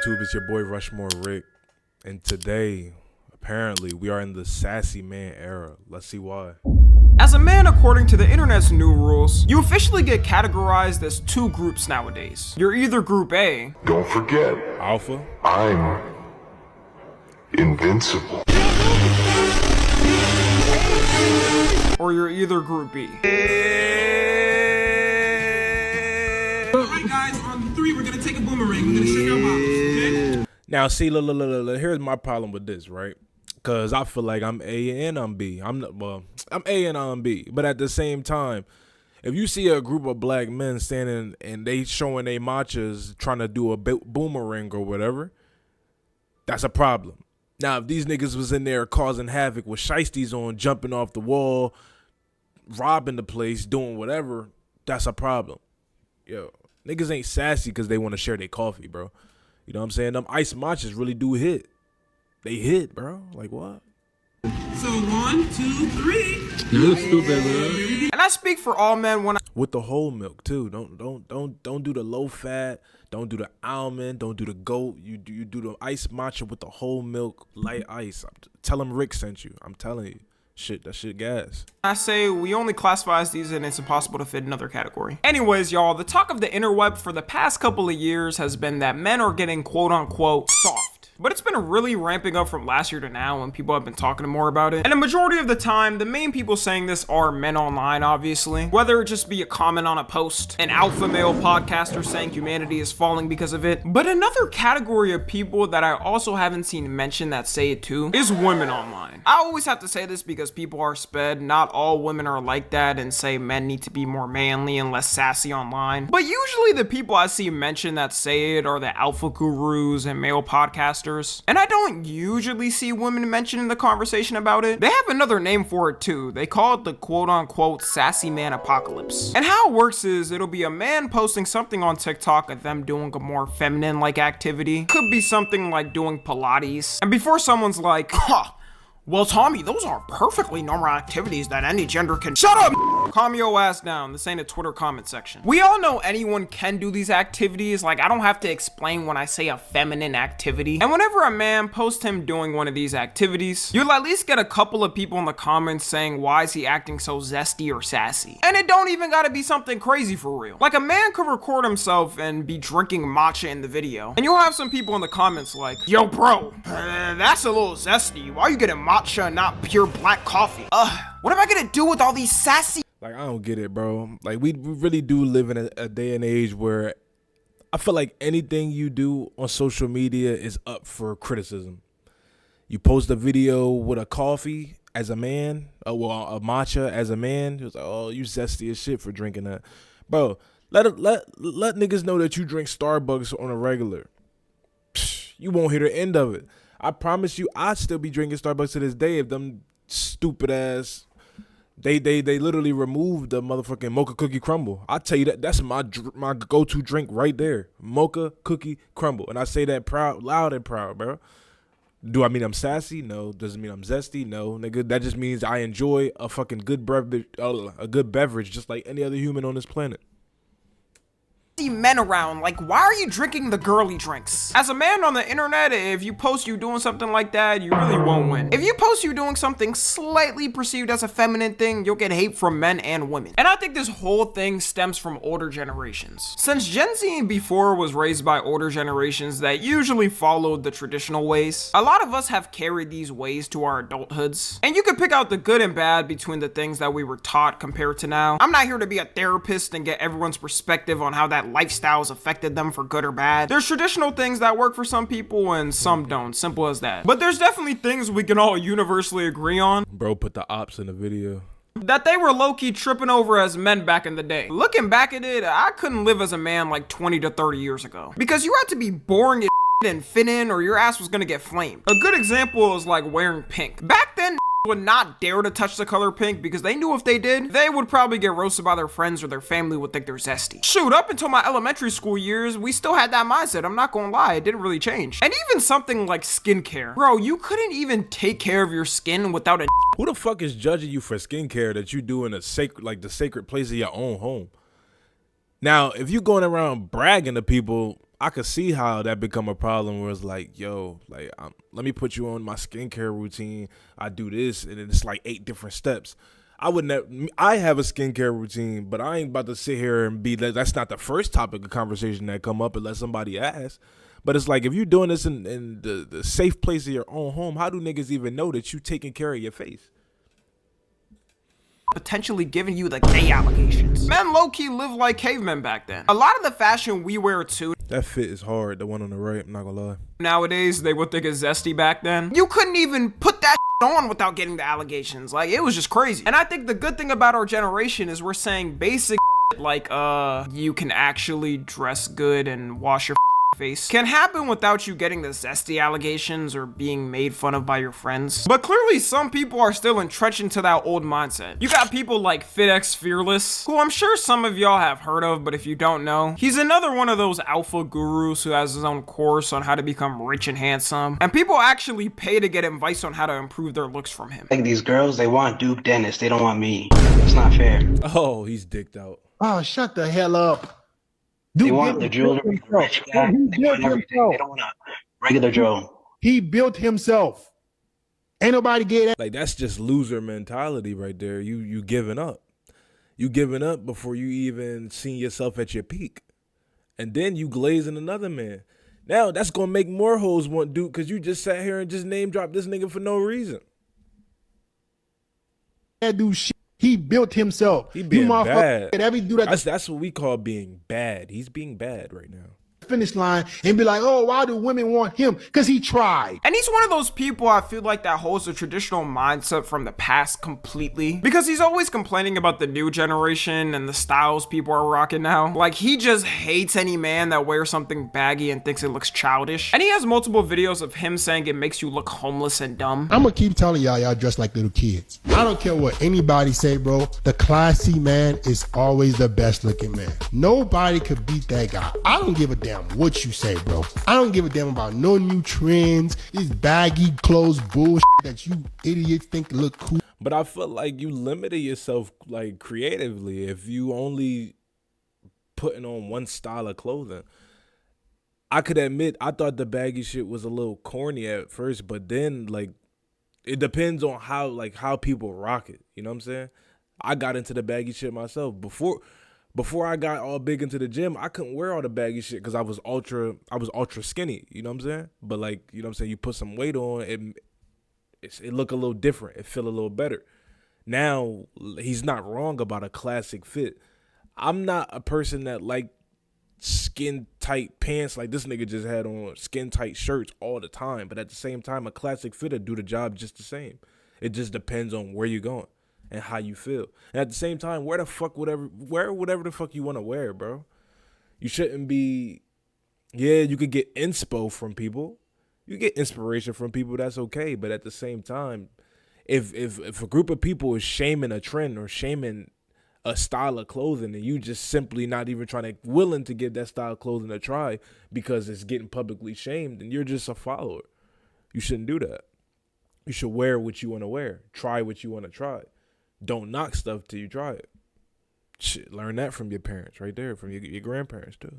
YouTube? It's your boy RushMoreRick, and today, apparently, we are in the sassy man era. Let's see why. As a man, according to the internet's new rules, you officially get categorized as two groups nowadays. You're either Group A. Don't forget, Alpha? I'm invincible. Or you're either Group B. Alright guys, on 3 we're gonna take a boomerang. We're gonna shake our bottles, okay? Now, see, look, here's my problem with this, right? Because I feel like I'm A and I'm B. I'm A and I'm B. But at the same time, if you see a group of black men standing and they showing their machas trying to do a boomerang or whatever, that's a problem. Now, if these niggas was in there causing havoc with shiesties on, jumping off the wall, robbing the place, doing whatever, that's a problem. Yo, niggas ain't sassy because they want to share their coffee, bro. You know what I'm saying? Them ice matchas really do hit. They hit, bro. Like what? So 1, 2, 3. You stupid, bro. And I speak for all men when I With the whole milk too. Don't do the low fat. Don't do the almond. Don't do the goat. You do the ice matcha with the whole milk, light ice. Tell them Rick sent you. I'm telling you. That shit gas. I say we only classify these and it's impossible to fit another category. Anyways, y'all, the talk of the interweb for the past couple of years has been that men are getting quote unquote soft. But it's been really ramping up from last year to now when people have been talking more about it. And the majority of the time, the main people saying this are men online, obviously. Whether it just be a comment on a post, an alpha male podcaster saying humanity is falling because of it. But another category of people that I also haven't seen mentioned that say it too is women online. I always have to say this because people are sped. Not all women are like that and say men need to be more manly and less sassy online. But usually the people I see mentioned that say it are the alpha gurus and male podcasters. And I don't usually see women mentioned in the conversation about it. They have another name for it too. They call it the quote-unquote sassy man apocalypse. And how it works is it'll be a man posting something on TikTok of them doing a more feminine-like activity. Could be something like doing Pilates. And before someone's like, huh, well, Tommy, those are perfectly normal activities that any gender can— Shut up! Calm your ass down. This ain't a Twitter comment section. We all know anyone can do these activities. Like, I don't have to explain when I say a feminine activity. And whenever a man posts him doing one of these activities, you'll at least get a couple of people in the comments saying, why is he acting so zesty or sassy? And it don't even gotta be something crazy for real. Like, a man could record himself and be drinking matcha in the video. And you'll have some people in the comments like, yo, bro, that's a little zesty. Why are you getting matcha and not pure black coffee? What am I gonna do with all these sassy— Like, I don't get it, bro. Like, we really do live in a day and age where I feel like anything you do on social media is up for criticism. You post a video with a coffee as a man, a matcha as a man. It was like, oh, you zesty as shit for drinking that. Bro, let niggas know that you drink Starbucks on a regular. Psh, you won't hear the end of it. I promise you, I'd still be drinking Starbucks to this day if them stupid ass— They literally removed the motherfucking mocha cookie crumble. I tell you that's my go-to drink right there. Mocha cookie crumble. And I say that loud and proud, bro. Do I mean I'm sassy? No. Does it mean I'm zesty? No, nigga. That just means I enjoy a fucking good beverage just like any other human on this planet. Men around, like, why are you drinking the girly drinks? As a man on the internet, if you post you doing something like that, you really won't win. If you post you doing something slightly perceived as a feminine thing, you'll get hate from men and women. And I think this whole thing stems from older generations. Since Gen Z and before was raised by older generations that usually followed the traditional ways, a lot of us have carried these ways to our adulthoods. And you can pick out the good and bad between the things that we were taught compared to now. I'm not here to be a therapist and get everyone's perspective on how that lifestyles affected them for good or bad. There's traditional things that work for some people and some don't. Simple as that. But there's definitely things we can all universally agree on. Bro, put the ops in the video. That they were low-key tripping over as men back in the day. Looking back at it, I couldn't live as a man like 20 to 30 years ago. Because you had to be boring as and fit in or your ass was gonna get flamed. A good example is like wearing pink. Back then, would not dare to touch the color pink because they knew if they did, they would probably get roasted by their friends or their family would think they're zesty. Shoot, up until my elementary school years, we still had that mindset. I'm not gonna lie, it didn't really change. And even something like skincare. Bro, you couldn't even take care of your skin without a— Who the fuck is judging you for skincare that you do in a sacred, like the sacred place of your own home? Now, if you going around bragging to people, I could see how that become a problem where it's like, yo, like, let me put you on my skincare routine. I do this, and it's like 8 different steps. I have a skincare routine, but I ain't about to sit here and be that's not the first topic of conversation that come up unless somebody asks. But it's like, if you're doing this in the safe place of your own home, how do niggas even know that you taking care of your face? Potentially giving you the gay allegations. Men low-key live like cavemen back then. A lot of the fashion we wear too. That fit is hard, the one on the right, I'm not gonna lie. Nowadays, they would think it's zesty back then. You couldn't even put that on without getting the allegations. Like, it was just crazy. And I think the good thing about our generation is we're saying basic like, you can actually dress good and wash your face can happen without you getting the zesty allegations or being made fun of by your friends. But clearly some people are still entrenched into that old mindset. You got people like FitX Fearless, who I'm sure some of y'all have heard of, but if you don't know, he's another one of those alpha gurus who has his own course on how to become rich and handsome. And people actually pay to get advice on how to improve their looks from him. Like these girls, they want Duke Dennis, they don't want me. It's not fair. Oh, he's dicked out. Oh, shut the hell up. They want the jewelry, rich guy. They want everything. They don't want a regular Joe. He built himself. Ain't nobody get that. Like, that's just loser mentality right there. You giving up. You giving up before you even seen yourself at your peak. And then you glazing another man. Now that's gonna make more hoes want Duke because you just sat here and just name dropped this nigga for no reason. That dude shit. He built himself. He being bad. Every dude That's what we call being bad. He's being bad right now. Finish line and be like, oh, why do women want him? Because he tried. And he's one of those people I feel like that holds a traditional mindset from the past completely, because he's always complaining about the new generation and the styles people are rocking now. Like, he just hates any man that wears something baggy and thinks it looks childish. And he has multiple videos of him saying it makes you look homeless and dumb. I'm gonna keep telling y'all dress like little kids. I don't care what anybody say, bro. The classy man is always the best looking man. Nobody could beat that guy. I don't give a damn what you say, bro. I don't give a damn about no new trends, these baggy clothes bullshit that you idiots think look cool. But I feel like you limited yourself, like, creatively if you only putting on one style of clothing. I could admit I thought the baggy shit was a little corny at first, but then, like, it depends on how people rock it. You know what I'm saying? I got into the baggy shit myself before I got all big into the gym. I couldn't wear all the baggy shit because I was ultra skinny, you know what I'm saying? But, like, you know what I'm saying, you put some weight on, it look a little different. It feel a little better. Now, he's not wrong about a classic fit. I'm not a person that like skin tight pants like this nigga just had on, skin tight shirts all the time. But at the same time, a classic fit would do the job just the same. It just depends on where you're going and how you feel. And at the same time, wear whatever the fuck you want to wear, bro. You shouldn't be, you could get inspo from people. You get inspiration from people, that's okay. But at the same time, if a group of people is shaming a trend or shaming a style of clothing and you just simply not even willing to give that style of clothing a try because it's getting publicly shamed, then you're just a follower. You shouldn't do that. You should wear what you want to wear. Try what you want to try. Don't knock stuff till you try it. Shit, learn that from your parents right there, from your grandparents too.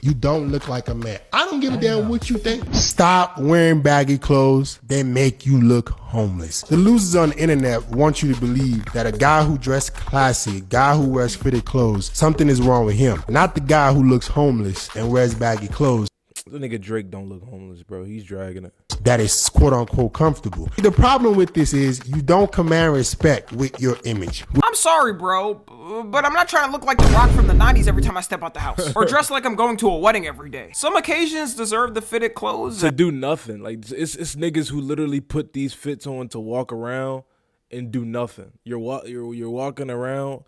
You don't look like a man. I don't give a damn what you think. Stop wearing baggy clothes. They make you look homeless. The losers on the internet want you to believe that a guy who dressed classy, a guy who wears fitted clothes, something is wrong with him. Not the guy who looks homeless and wears baggy clothes. The nigga Drake don't look homeless, bro. He's dragging it. That is quote unquote comfortable. The problem with this is you don't command respect with your image. I'm sorry, bro, but I'm not trying to look like The Rock from the 90s every time I step out the house. Or dress like I'm going to a wedding every day. Some occasions deserve the fitted clothes. To do nothing. Like, it's niggas who literally put these fits on to walk around and do nothing. You're walking around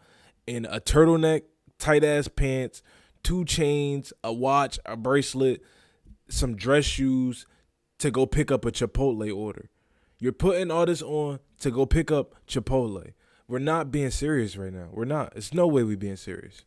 in a turtleneck, tight-ass pants, 2 chains, a watch, a bracelet, some dress shoes to go pick up a Chipotle order. You're putting all this on to go pick up Chipotle. We're not being serious right now. We're not. It's no way we being serious.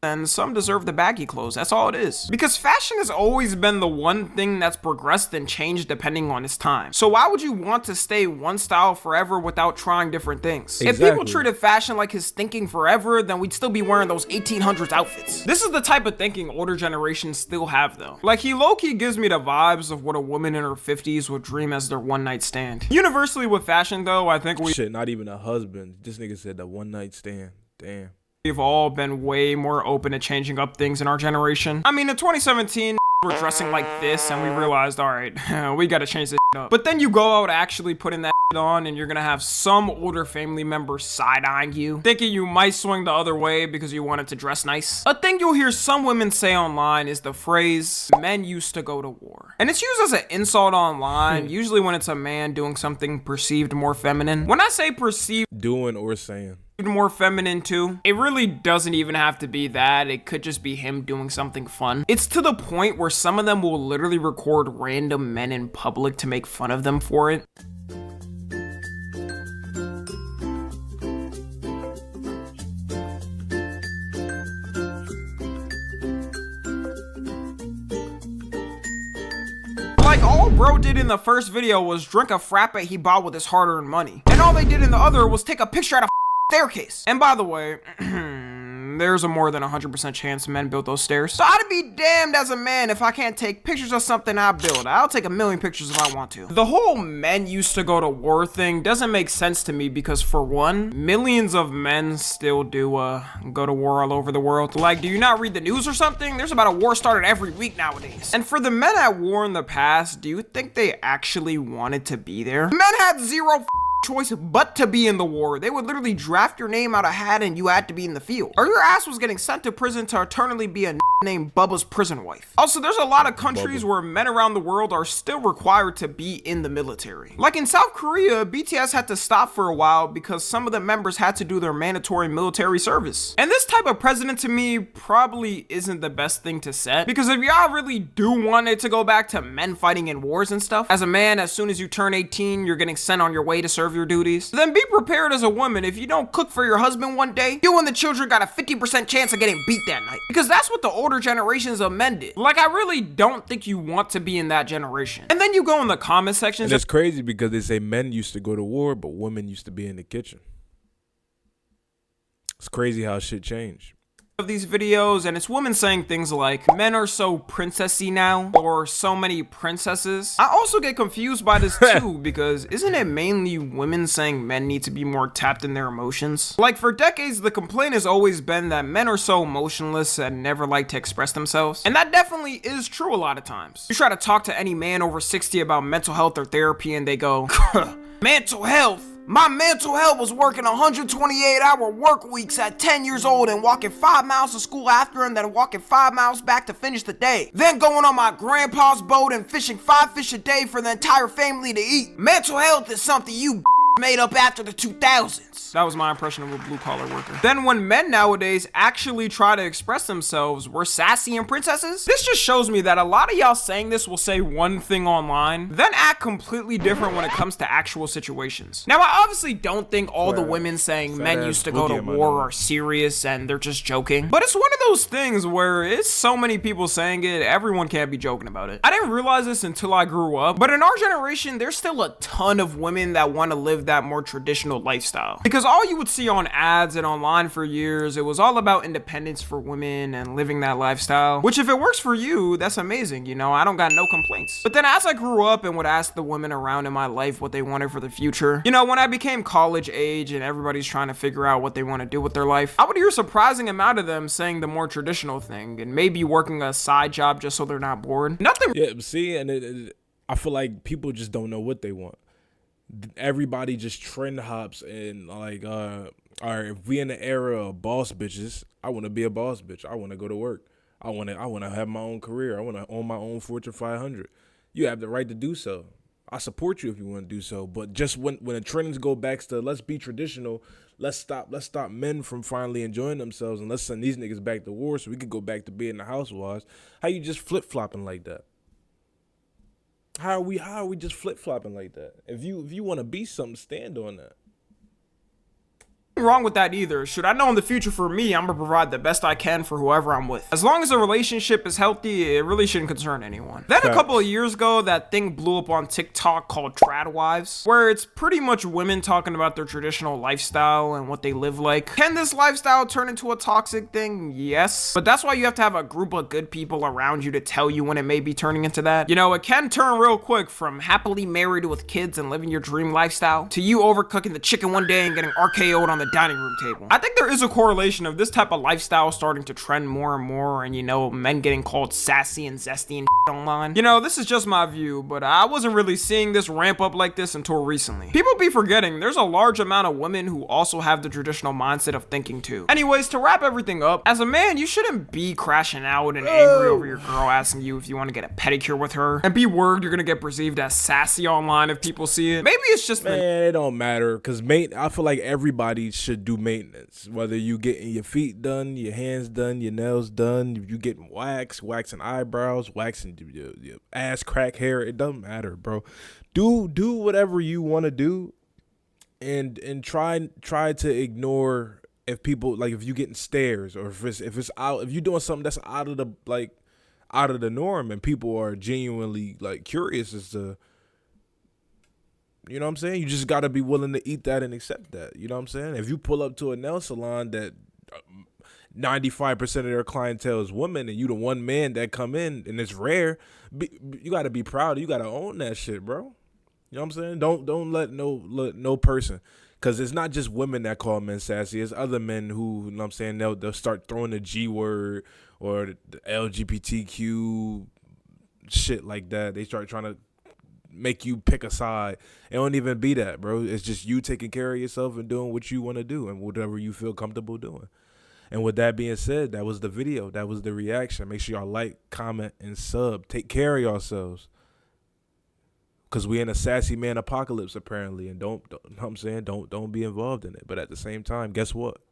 and some deserve the baggy clothes. That's all it is. Because fashion has always been the one thing that's progressed and changed depending on its time. So why would you want to stay one style forever without trying different things? If people treated fashion like his thinking forever, then we'd still be wearing those 1800s outfits. This is the type of thinking older generations still have though. Like he low-key gives me the vibes of what a woman in her 50s would dream as their one night stand. Universally with fashion though, I think Shit, not even a husband. This nigga said the one night stand. Damn. We've all been way more open to changing up things in our generation. I mean, in 2017, we're dressing like this and we realized, all right, we gotta change this up. But then you go out actually putting that on and you're gonna have some older family member side-eyeing you, thinking you might swing the other way because you wanted to dress nice. A thing you'll hear some women say online is the phrase, men used to go to war. And it's used as an insult online, usually when it's a man doing something perceived more feminine. When I say perceived, doing or saying more feminine too, it really doesn't even have to be that. It could just be him doing something fun. It's to the point where some of them will literally record random men in public to make fun of them for it. Like all bro did in the first video was drink a frappe he bought with his hard-earned money. And all they did in the other was take a picture at a staircase. And by the way, there's a more than 100% chance men built those stairs. So I'd be damned as a man if I can't take pictures of something I build. I'll take a million pictures if I want to. The whole men used to go to war thing doesn't make sense to me because for one, millions of men still do go to war all over the world. Like, do you not read the news or something? There's about a war started every week nowadays. And for the men at war in the past, do you think they actually wanted to be there? Men had zero choice but to be in the war. They would literally draft your name out a hat and you had to be in the field. Or your ass was getting sent to prison to eternally be a named Bubba's prison wife. Also, there's a lot of countries where men around the world are still required to be in the military. Like in South Korea, BTS had to stop for a while because some of the members had to do their mandatory military service. And this type of president to me probably isn't the best thing to set, because if y'all really do want it to go back to men fighting in wars and stuff, as a man, as soon as you turn 18, you're getting sent on your way to serve your duties, then be prepared as a woman. If you don't cook for your husband one day, you and the children got a 50% chance of getting beat that night, because that's what the older generations of men did. Like, I really don't think you want to be in that generation. And then you go in the comment sections. And it's crazy because they say men used to go to war, but women used to be in the kitchen. It's crazy how shit changed. Of these videos, and it's women saying things like, men are so princessy now, or so many princesses. I also get confused by this too, because isn't it mainly women saying men need to be more tapped in their emotions? Like, for decades, the complaint has always been that men are so emotionless and never like to express themselves. And that definitely is true a lot of times. You try to talk to any man over 60 about mental health or therapy and they go, mental health? My mental health was working 128-hour work weeks at 10 years old and walking 5 miles to school after and then walking 5 miles back to finish the day. Then going on my grandpa's boat and fishing 5 fish a day for the entire family to eat. Mental health is something you made up after the 2000s. That was my impression of a blue-collar worker. Then when men nowadays actually try to express themselves, we're sassy and princesses? This just shows me that a lot of y'all saying this will say one thing online, then act completely different when it comes to actual situations. Now, I obviously don't think all the women saying men used to go to war are serious and they're just joking. But it's one of those things where it's so many people saying it, everyone can't be joking about it. I didn't realize this until I grew up, but in our generation, there's still a ton of women that want to live that more traditional lifestyle. Because all you would see on ads and online for years, it was all about independence for women and living that lifestyle, which if it works for you, that's amazing, you know, I don't got no complaints. But then as I grew up and would ask the women around in my life what they wanted for the future, you know, when I became college age and everybody's trying to figure out what they want to do with their life, I would hear a surprising amount of them saying the more traditional thing and maybe working a side job just so they're not bored. Nothing. Yeah, see, and I feel like people just don't know what they want. Everybody just trend hops and like, all right, if we in the era of boss bitches, I want to be a boss bitch. I want to go to work. I want to have my own career. I want to own my own Fortune 500. You have the right to do so. I support you if you want to do so. But just when the trends go back to let's be traditional, let's stop men from finally enjoying themselves and let's send these niggas back to war so we could go back to being the housewives. How you just flip flopping like that? How are we just flip-flopping like that? If you want to be something, stand on that. Nothing wrong with that either. Should I know in the future for me, I'm gonna provide the best I can for whoever I'm with. As long as the relationship is healthy, it really shouldn't concern anyone. Then a couple of years ago, that thing blew up on TikTok called Trad Wives, where it's pretty much women talking about their traditional lifestyle and what they live like. Can this lifestyle turn into a toxic thing? Yes. But that's why you have to have a group of good people around you to tell you when it may be turning into that. You know, it can turn real quick from happily married with kids and living your dream lifestyle to you overcooking the chicken one day and getting RKO'd on the dining room table. I think there is a correlation of this type of lifestyle starting to trend more and more, and you know, men getting called sassy and zesty and online. You know, this is just my view, but I wasn't really seeing this ramp up like this until recently. People be forgetting there's a large amount of women who also have the traditional mindset of thinking too. Anyways, to wrap everything up, as a man, you shouldn't be crashing out and angry over your girl asking you if you want to get a pedicure with her, and be worried you're gonna get perceived as sassy online if people see it. Maybe it's just Man, it don't matter, because I feel like everybody should do maintenance. Whether you getting your feet done, your hands done, your nails done, if you getting waxing eyebrows, waxing your ass crack hair, it doesn't matter, bro. Do whatever you want to do, and try to ignore if people, like, if you getting stares, or if you're doing something that's out of the norm and people are genuinely like curious as to, you know what I'm saying? You just got to be willing to eat that and accept that. You know what I'm saying? If you pull up to a nail salon that 95% of their clientele is women, and you the one man that come in and it's rare, you got to be proud. You got to own that shit, bro. You know what I'm saying? Don't let no person, because it's not just women that call men sassy. It's other men who, you know what I'm saying, they'll start throwing the G word or the LGBTQ shit like that. They start trying to make you pick a side. It don't even be that, bro. It's just you taking care of yourself and doing what you want to do and whatever you feel comfortable doing. And with that being said, that was the video. That was the reaction. Make sure y'all like, comment, and sub. Take care of yourselves, because we in a sassy man apocalypse apparently, and don't be involved in it. But at the same time, guess what?